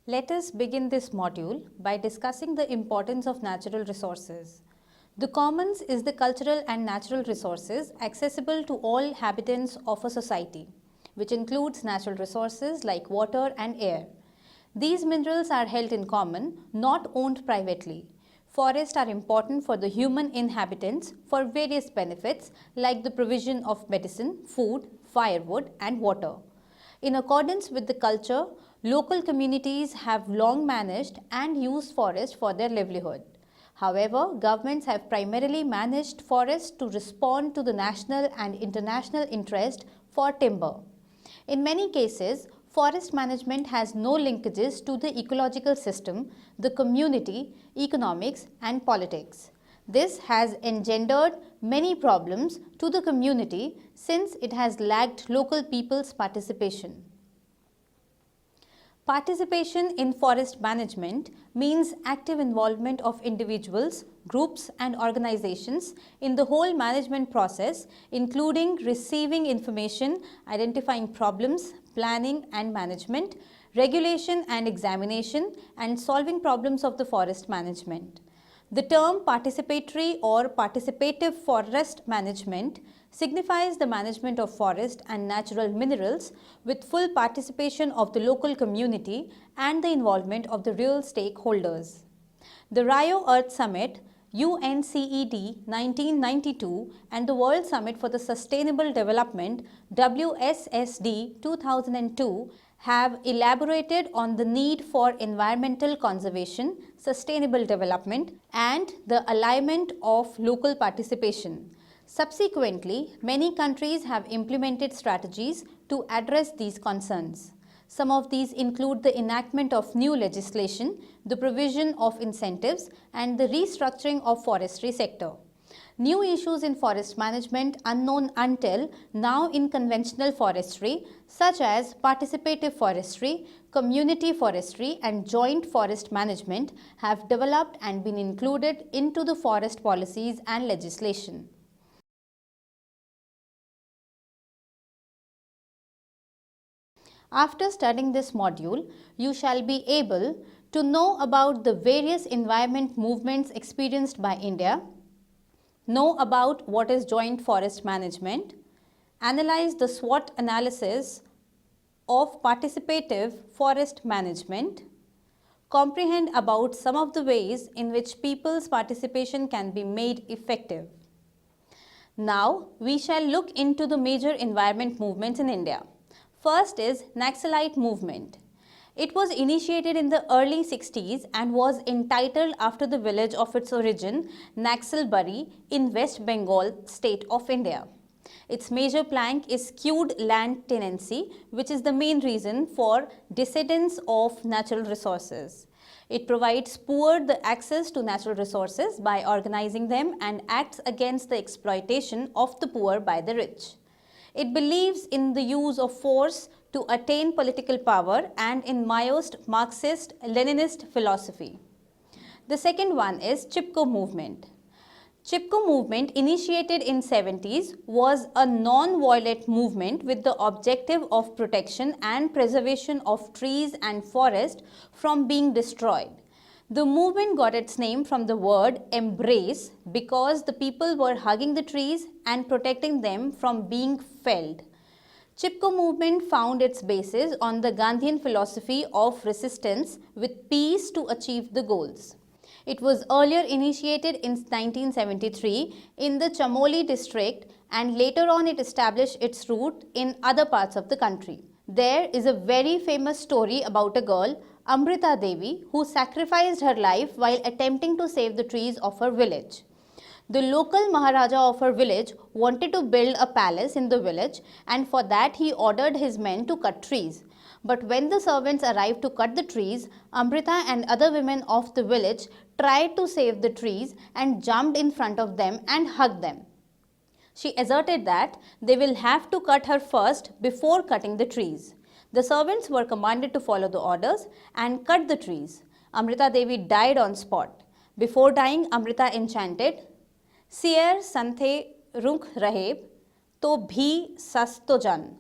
Let us begin this module by discussing the importance of natural resources. The commons is the cultural and natural resources accessible to all inhabitants of a society, which includes natural resources like water and air. These minerals are held in common, not owned privately. Forests are important for the human inhabitants for various benefits like the provision of medicine, food, firewood and water. In accordance with the culture, local communities have long managed and used forests for their livelihood. However, governments have primarily managed forests to respond to the national and international interest for timber. In many cases, forest management has no linkages to the ecological system, the community, economics and politics. This has engendered many problems to the community since it has lacked local people's participation. Participation in forest management means active involvement of individuals, groups and organizations in the whole management process, including receiving information, identifying problems, planning and management, regulation and examination, and solving problems of the forest management. The term participatory or participative forest management signifies the management of forest and natural minerals with full participation of the local community and the involvement of the real stakeholders. The Rio Earth Summit, UNCED 1992 and the World Summit for the Sustainable Development, WSSD 2002 have elaborated on the need for environmental conservation, sustainable development and the alignment of local participation. Subsequently, many countries have implemented strategies to address these concerns. Some of these include the enactment of new legislation, the provision of incentives and the restructuring of forestry sector. New issues in forest management unknown until now in conventional forestry such as participative forestry, community forestry and joint forest management have developed and been included into the forest policies and legislation. After studying this module, you shall be able to know about the various environment movements experienced by India, know about what is joint forest management, analyze the SWOT analysis of participative forest management, comprehend about some of the ways in which people's participation can be made effective. Now, we shall look into the major environment movements in India. First is Naxalite movement. It was initiated in the early 60s and was entitled after the village of its origin, Naxalbari in West Bengal state of India. Its major plank is skewed land tenancy, which is the main reason for dissidence of natural resources. It provides poor the access to natural resources by organizing them and acts against the exploitation of the poor by the rich. It believes in the use of force to attain political power and in Maoist, Marxist, Leninist philosophy. The second one is Chipko movement. Chipko movement, initiated in 70s, was a non-violent movement with the objective of protection and preservation of trees and forest from being destroyed. The movement got its name from the word embrace because the people were hugging the trees and protecting them from being felled. Chipko movement found its basis on the Gandhian philosophy of resistance with peace to achieve the goals. It was earlier initiated in 1973 in the Chamoli district and later on it established its root in other parts of the country. There is a very famous story about a girl, Amrita Devi, who sacrificed her life while attempting to save the trees of her village. The local Maharaja of her village wanted to build a palace in the village and for that he ordered his men to cut trees. But when the servants arrived to cut the trees, Amrita and other women of the village tried to save the trees and jumped in front of them and hugged them. She asserted that they will have to cut her first before cutting the trees. The servants were commanded to follow the orders and cut the trees. Amrita Devi died on spot. Before dying, Amrita enchanted, "Sier santhe rukh raheb, to bhi sas to jan."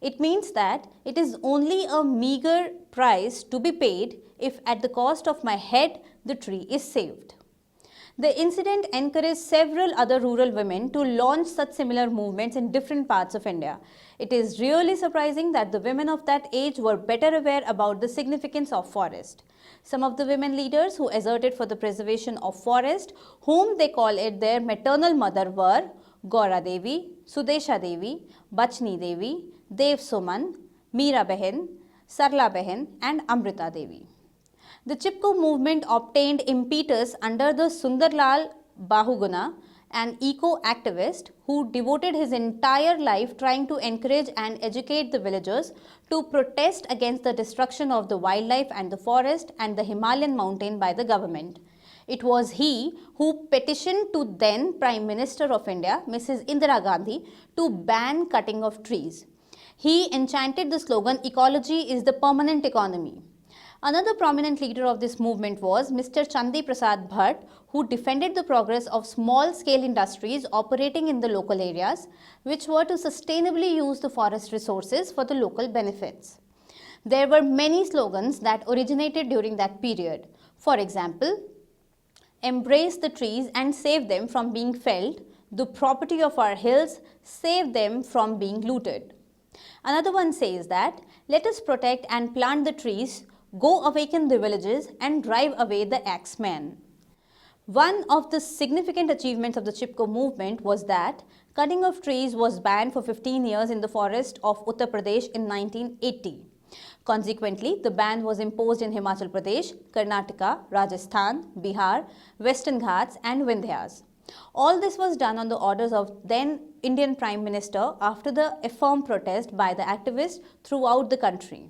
It means that it is only a meager price to be paid if at the cost of my head the tree is saved. The incident encouraged several other rural women to launch such similar movements in different parts of India. It is really surprising that the women of that age were better aware about the significance of forest. Some of the women leaders who asserted for the preservation of forest, whom they call it their maternal mother, were Gaura Devi, Sudesha Devi, Bachni Devi, Dev Suman, Meera Behen, Sarla Behen and Amrita Devi. The Chipko movement obtained impetus under the Sundarlal Bahuguna, an eco-activist who devoted his entire life trying to encourage and educate the villagers to protest against the destruction of the wildlife and the forest and the Himalayan mountain by the government. It was he who petitioned to then Prime Minister of India, Mrs. Indira Gandhi, to ban cutting of trees. He enchanted the slogan, "Ecology is the permanent economy." Another prominent leader of this movement was Mr. Chandi Prasad Bhatt, who defended the progress of small-scale industries operating in the local areas, which were to sustainably use the forest resources for the local benefits. There were many slogans that originated during that period. For example, "Embrace the trees and save them from being felled," "The property of our hills, save them from being looted." Another one says that, "Let us protect and plant the trees, go awaken the villages and drive away the axemen." One of the significant achievements of the Chipko movement was that cutting of trees was banned for 15 years in the forest of Uttar Pradesh in 1980. Consequently, the ban was imposed in Himachal Pradesh, Karnataka, Rajasthan, Bihar, Western Ghats and Vindhyas. All this was done on the orders of then Indian Prime Minister after the firm protest by the activists throughout the country.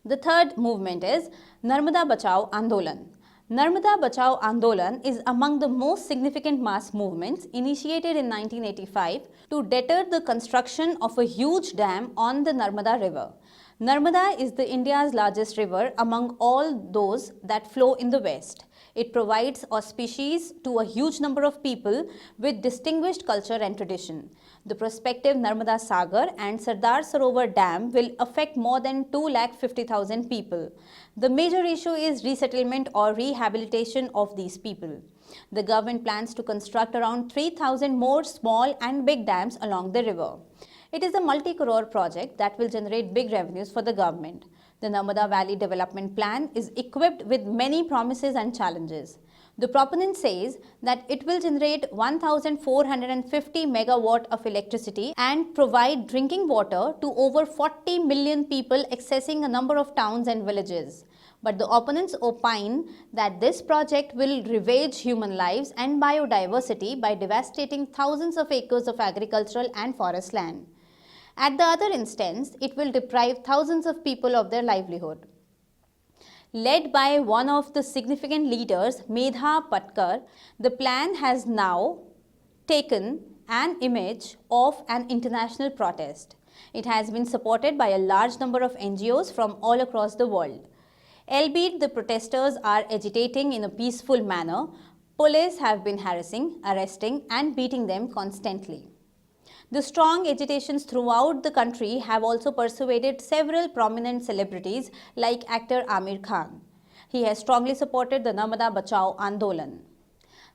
The third movement is Narmada Bachao Andolan. Narmada Bachao Andolan is among the most significant mass movements initiated in 1985 to deter the construction of a huge dam on the Narmada River. Narmada is India's largest river among all those that flow in the west. It provides auspices to a huge number of people with distinguished culture and tradition. The prospective Narmada Sagar and Sardar Sarovar Dam will affect more than 250,000 people. The major issue is resettlement or rehabilitation of these people. The government plans to construct around 3,000 more small and big dams along the river. It is a multi-crore project that will generate big revenues for the government. The Narmada Valley Development Plan is equipped with many promises and challenges. The proponent says that it will generate 1,450 megawatt of electricity and provide drinking water to over 40 million people accessing a number of towns and villages. But the opponents opine that this project will ravage human lives and biodiversity by devastating thousands of acres of agricultural and forest land. At the other instance, it will deprive thousands of people of their livelihood. Led by one of the significant leaders, Medha Patkar, the plan has now taken an image of an international protest. It has been supported by a large number of NGOs from all across the world. Albeit the protesters are agitating in a peaceful manner, police have been harassing, arresting and beating them constantly. The strong agitations throughout the country have also persuaded several prominent celebrities like actor Amir Khan. He has strongly supported the Narmada Bachao Andolan.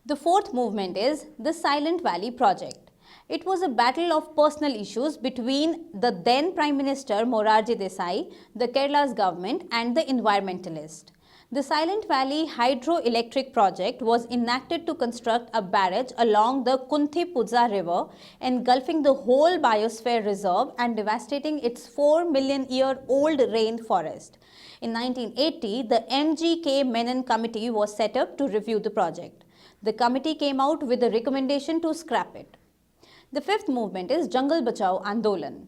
The fourth movement is the Silent Valley Project. It was a battle of personal issues between the then Prime Minister Morarji Desai, the Kerala's government and the environmentalists. The Silent Valley Hydroelectric Project was enacted to construct a barrage along the Kunthi-Puzha River, engulfing the whole biosphere reserve and devastating its 4 million-year-old rainforest. In 1980, the M.G.K. Menon Committee was set up to review the project. The committee came out with a recommendation to scrap it. The fifth movement is Jungle Bachao Andolan.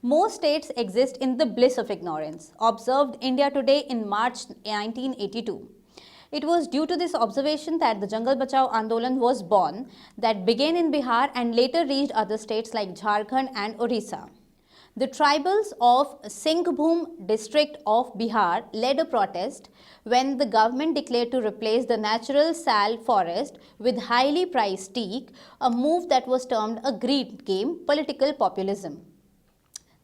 Most states exist in the bliss of ignorance, observed India Today in March 1982. It was due to this observation that the Jungle Bachao Andolan was born, that began in Bihar and later reached other states like Jharkhand and Orissa. The tribals of Singhbhum district of Bihar led a protest when the government declared to replace the natural sal forest with highly priced teak, a move that was termed a greed game political populism.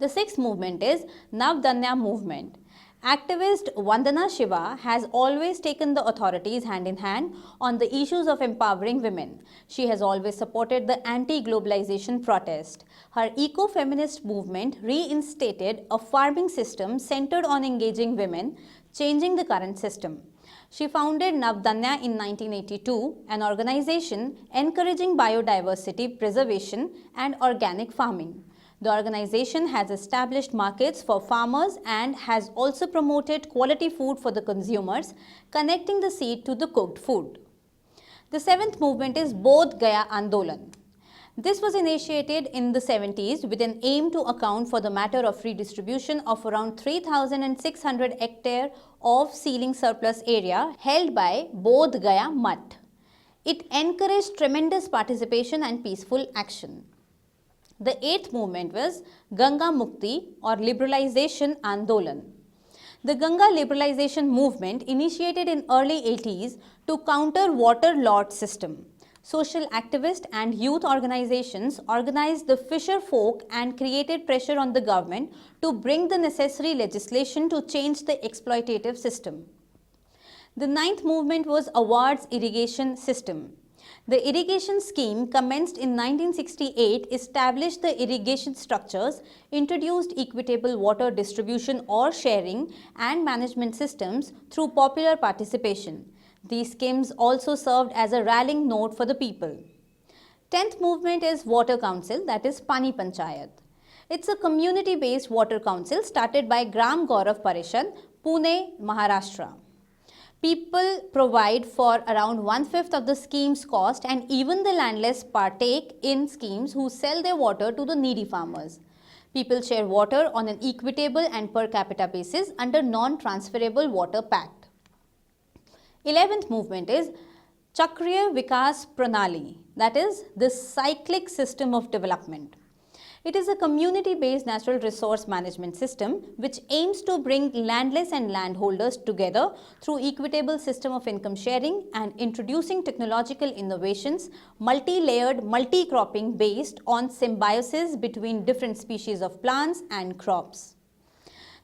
The sixth movement is Navdanya movement. Activist Vandana Shiva has always taken the authorities hand in hand on the issues of empowering women. She has always supported the anti-globalization protest. Her eco-feminist movement reinstated a farming system centered on engaging women, changing the current system. She founded Navdanya in 1982, an organization encouraging biodiversity preservation and organic farming. The organization has established markets for farmers and has also promoted quality food for the consumers, connecting the seed to the cooked food. The seventh movement is Bodh Gaya Andolan. This was initiated in the 70s with an aim to account for the matter of redistribution of around 3,600 hectares of ceiling surplus area held by Bodh Gaya Mutt. It encouraged tremendous participation and peaceful action. The eighth movement was Ganga Mukti or Liberalization Andolan. The Ganga liberalization movement initiated in early 80s to counter water lot system. Social activists and youth organizations organized the fisher folk and created pressure on the government to bring the necessary legislation to change the exploitative system. The ninth movement was Awards Irrigation System. The irrigation scheme commenced in 1968 established the irrigation structures, introduced equitable water distribution or sharing and management systems through popular participation. These schemes also served as a rallying note for the people. 10th movement is Water Council, that is Pani Panchayat. It's a community-based water council started by Gram Gaurav Parishad, Pune, Maharashtra. People provide for around 1/5 of the scheme's cost and even the landless partake in schemes who sell their water to the needy farmers. People share water on an equitable and per capita basis under non-transferable water pact. 11th movement is Chakriya Vikas Pranali, that is the cyclic system of development. It is a community-based natural resource management system which aims to bring landless and landholders together through equitable system of income sharing and introducing technological innovations, multi-layered multi-cropping based on symbiosis between different species of plants and crops.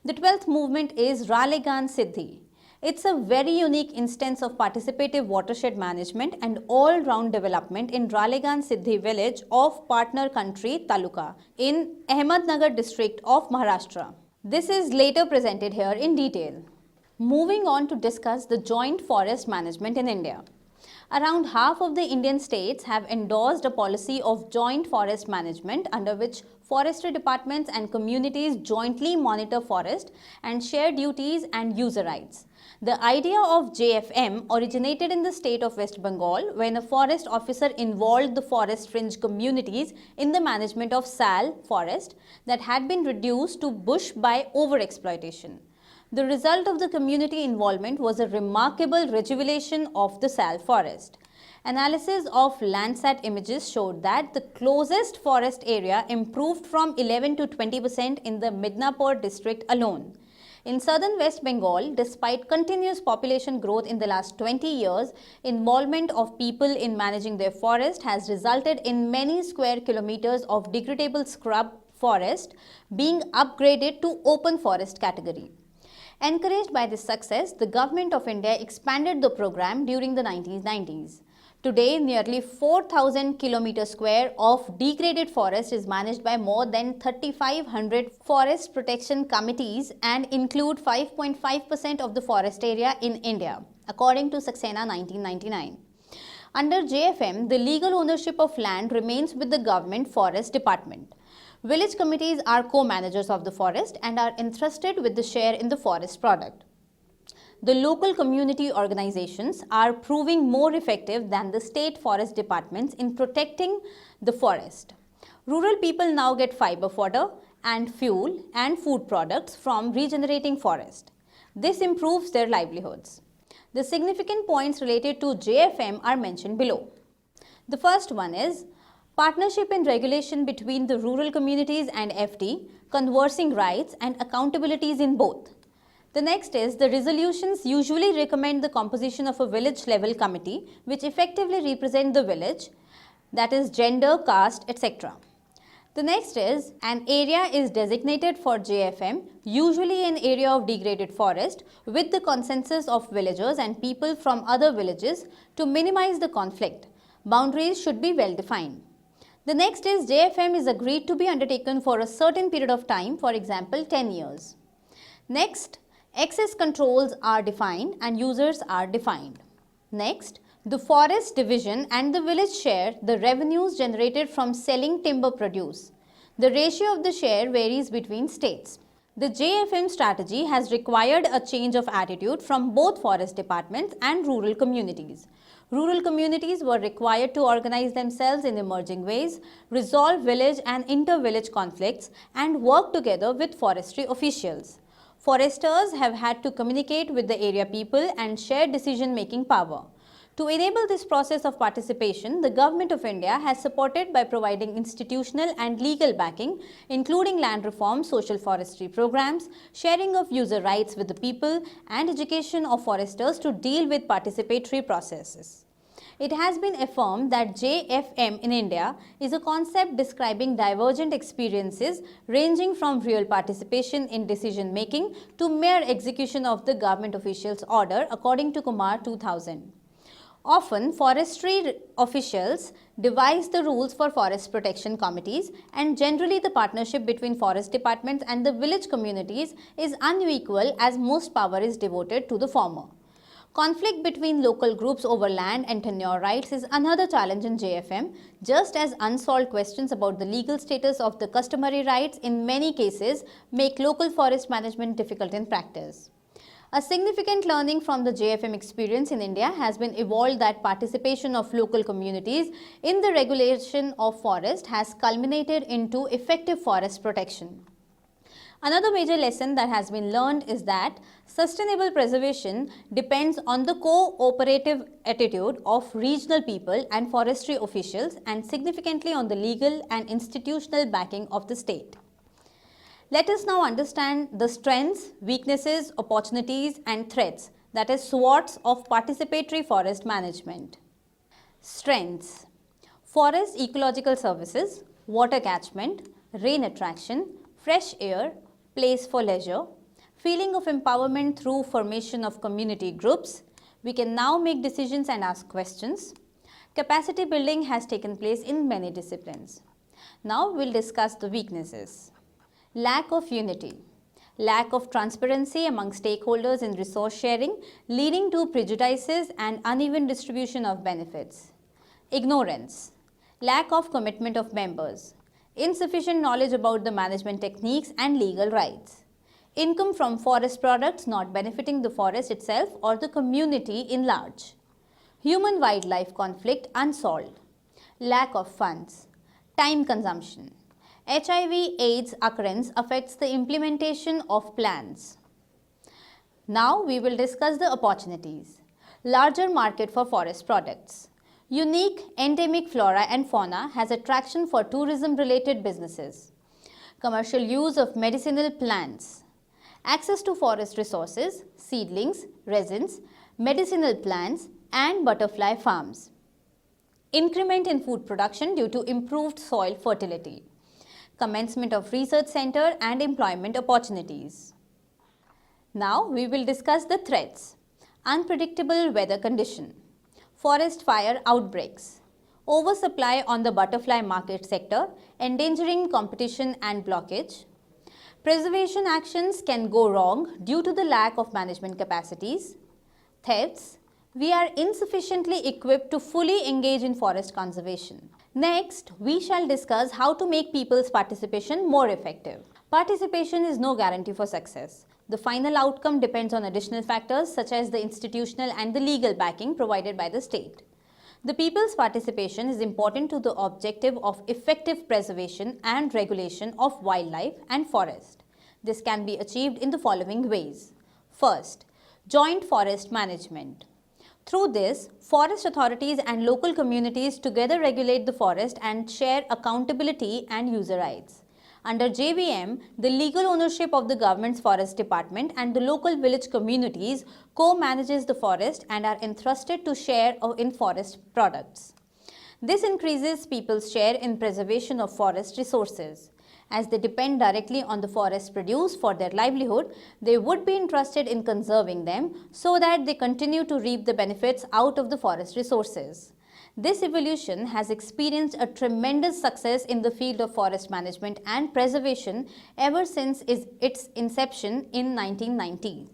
The 12th movement is Ralegan Siddhi. It's a very unique instance of participative watershed management and all-round development in Ralegan Siddhi village of partner country Taluka in Ahmednagar district of Maharashtra. This is later presented here in detail. Moving on to discuss the joint forest management in India. Around half of the Indian states have endorsed a policy of joint forest management under which forestry departments and communities jointly monitor forest and share duties and user rights. The idea of JFM originated in the state of West Bengal when a forest officer involved the forest fringe communities in the management of sal forest that had been reduced to bush by overexploitation. The result of the community involvement was a remarkable rejuvenation of the sal forest. Analysis of Landsat images showed that the closest forest area improved from 11 to 20% in the Midnapur district alone. In southern West Bengal, despite continuous population growth in the last 20 years, involvement of people in managing their forest has resulted in many square kilometers of degradable scrub forest being upgraded to open forest category. Encouraged by this success, the Government of India expanded the program during the 1990s. Today, nearly 4,000 km square of degraded forest is managed by more than 3,500 forest protection committees and include 5.5% of the forest area in India, according to Saxena 1999. Under JFM, the legal ownership of land remains with the Government Forest Department. Village committees are co-managers of the forest and are entrusted with the share in the forest product. The local community organizations are proving more effective than the state forest departments in protecting the forest. Rural people now get fiber fodder and fuel and food products from regenerating forest. This improves their livelihoods. The significant points related to JFM are mentioned below. The first one is partnership and regulation between the rural communities and FD, conversing rights and accountabilities in both. The next is the resolutions usually recommend the composition of a village level committee which effectively represent the village, that is gender, caste, etc. The next is, an area is designated for JFM, usually an area of degraded forest, with the consensus of villagers and people from other villages to minimize the conflict. Boundaries should be well defined. The next is, JFM is agreed to be undertaken for a certain period of time, for example 10 years. Next, access controls are defined and users are defined. Next, the forest division and the village share the revenues generated from selling timber produce. The ratio of the share varies between states. The JFM strategy has required a change of attitude from both forest departments and rural communities. Rural communities were required to organize themselves in emerging ways, resolve village and inter-village conflicts, and work together with forestry officials. Foresters have had to communicate with the area people and share decision-making power. To enable this process of participation, the Government of India has supported by providing institutional and legal backing, including land reform, social forestry programs, sharing of user rights with the people, and education of foresters to deal with participatory processes. It has been affirmed that JFM in India is a concept describing divergent experiences ranging from real participation in decision making to mere execution of the government official's order, according to Kumar 2000. Often, forestry officials devise the rules for forest protection committees, and generally the partnership between forest departments and the village communities is unequal, as most power is devoted to the former. Conflict between local groups over land and tenure rights is another challenge in JFM, just as unsolved questions about the legal status of the customary rights in many cases make local forest management difficult in practice. A significant learning from the JFM experience in India has been evolved that participation of local communities in the regulation of forest has culminated into effective forest protection. Another major lesson that has been learned is that sustainable preservation depends on the cooperative attitude of regional people and forestry officials, and significantly on the legal and institutional backing of the state. Let us now understand the strengths, weaknesses, opportunities and threats, that is SWOTs, of participatory forest management. Strengths: forest ecological services, water catchment, rain attraction, fresh air, place for leisure, feeling of empowerment through formation of community groups. We can now make decisions and ask questions. Capacity building has taken place in many disciplines. Now we'll discuss the weaknesses. Lack of unity, lack of transparency among stakeholders in resource sharing, leading to prejudices and uneven distribution of benefits. Ignorance, lack of commitment of members, insufficient knowledge about the management techniques and legal rights. Income from forest products not benefiting the forest itself or the community in large. Human-wildlife conflict unsolved. Lack of funds. Time consumption. HIV/AIDS occurrence affects the implementation of plans. Now we will discuss the opportunities. Larger market for forest products. Unique endemic flora and fauna has attraction for tourism-related businesses. Commercial use of medicinal plants. Access to forest resources, seedlings, resins, medicinal plants and butterfly farms. Increment in food production due to improved soil fertility. Commencement of research center and employment opportunities. Now we will discuss the threats. Unpredictable weather condition. Forest fire outbreaks. Oversupply on the butterfly market sector, endangering competition and blockage. Preservation actions can go wrong due to the lack of management capacities. Thefts. We are insufficiently equipped to fully engage in forest conservation. Next, we shall discuss how to make people's participation more effective. Participation is no guarantee for success. The final outcome depends on additional factors such as the institutional and the legal backing provided by the state. The people's participation is important to the objective of effective preservation and regulation of wildlife and forest. This can be achieved in the following ways. First, joint forest management. Through this, forest authorities and local communities together regulate the forest and share accountability and user rights. Under JVM, the legal ownership of the government's forest department and the local village communities co-manages the forest and are entrusted to share in forest products. This increases people's share in preservation of forest resources. As they depend directly on the forest produce for their livelihood, they would be interested in conserving them so that they continue to reap the benefits out of the forest resources. This evolution has experienced a tremendous success in the field of forest management and preservation ever since its inception in 1990.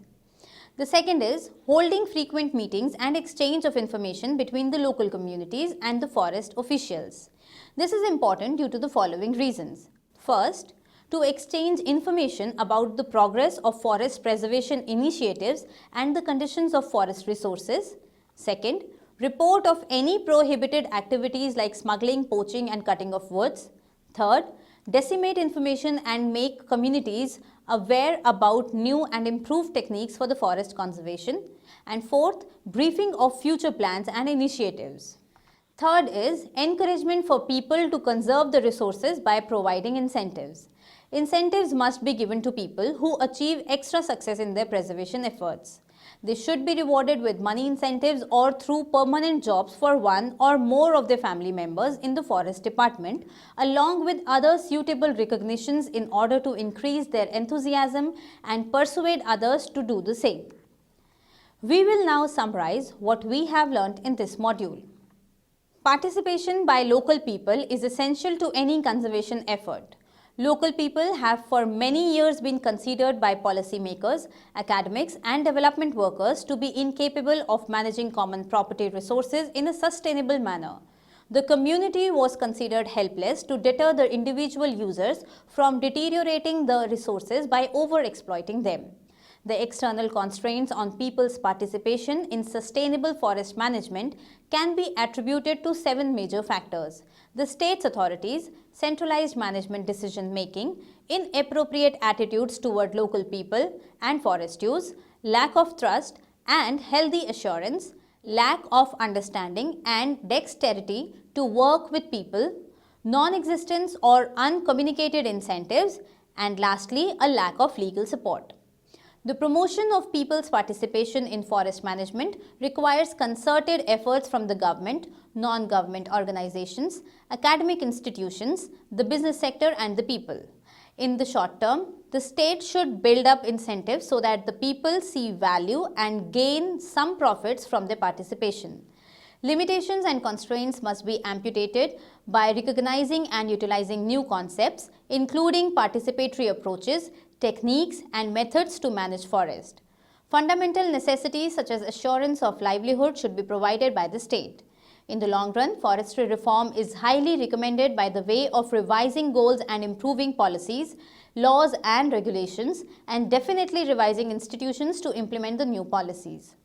The second is holding frequent meetings and exchange of information between the local communities and the forest officials. This is important due to the following reasons. First, to exchange information about the progress of forest preservation initiatives and the conditions of forest resources. Second, report of any prohibited activities like smuggling, poaching and cutting of woods. Third, disseminate information and make communities aware about new and improved techniques for the forest conservation. And fourth, briefing of future plans and initiatives. Third is encouragement for people to conserve the resources by providing incentives. Incentives must be given to people who achieve extra success in their preservation efforts. They should be rewarded with money incentives or through permanent jobs for one or more of their family members in the forest department, along with other suitable recognitions in order to increase their enthusiasm and persuade others to do the same. We will now summarize what we have learnt in this module. Participation by local people is essential to any conservation effort. Local people have for many years been considered by policymakers, academics and development workers to be incapable of managing common property resources in a sustainable manner. The community was considered helpless to deter the individual users from deteriorating the resources by overexploiting them. The external constraints on people's participation in sustainable forest management can be attributed to 7 major factors: the state's authorities, centralized management decision making, inappropriate attitudes toward local people and forest use, lack of trust and healthy assurance, lack of understanding and dexterity to work with people, non-existence or uncommunicated incentives, and lastly, a lack of legal support. The promotion of people's participation in forest management requires concerted efforts from the government, non-government organizations, academic institutions, the business sector and the people. In the short term, the state should build up incentives so that the people see value and gain some profits from their participation. Limitations and constraints must be amputated by recognizing and utilizing new concepts, including participatory approaches, techniques and methods to manage forest. Fundamental necessities such as assurance of livelihood should be provided by the state. In the long run, forestry reform is highly recommended by the way of revising goals and improving policies, laws and regulations, and definitely revising institutions to implement the new policies.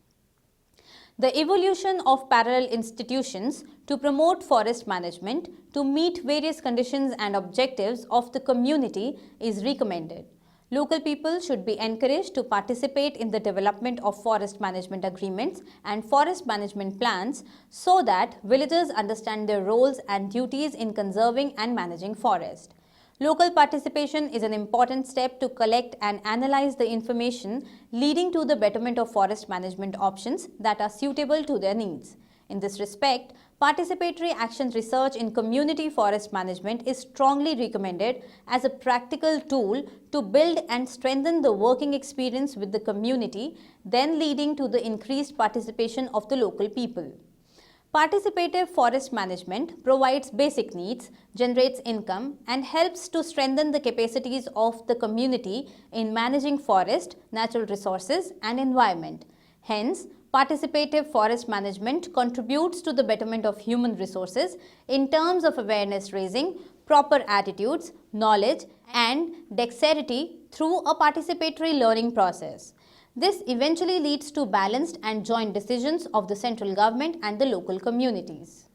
The evolution of parallel institutions to promote forest management to meet various conditions and objectives of the community is recommended. Local people should be encouraged to participate in the development of forest management agreements and forest management plans so that villagers understand their roles and duties in conserving and managing forest. Local participation is an important step to collect and analyze the information leading to the betterment of forest management options that are suitable to their needs. In this respect, participatory action research in community forest management is strongly recommended as a practical tool to build and strengthen the working experience with the community, then leading to the increased participation of the local people. Participative forest management provides basic needs, generates income, and helps to strengthen the capacities of the community in managing forest, natural resources, and environment. Hence, participative forest management contributes to the betterment of human resources in terms of awareness raising, proper attitudes, knowledge, and dexterity through a participatory learning process. This eventually leads to balanced and joint decisions of the central government and the local communities.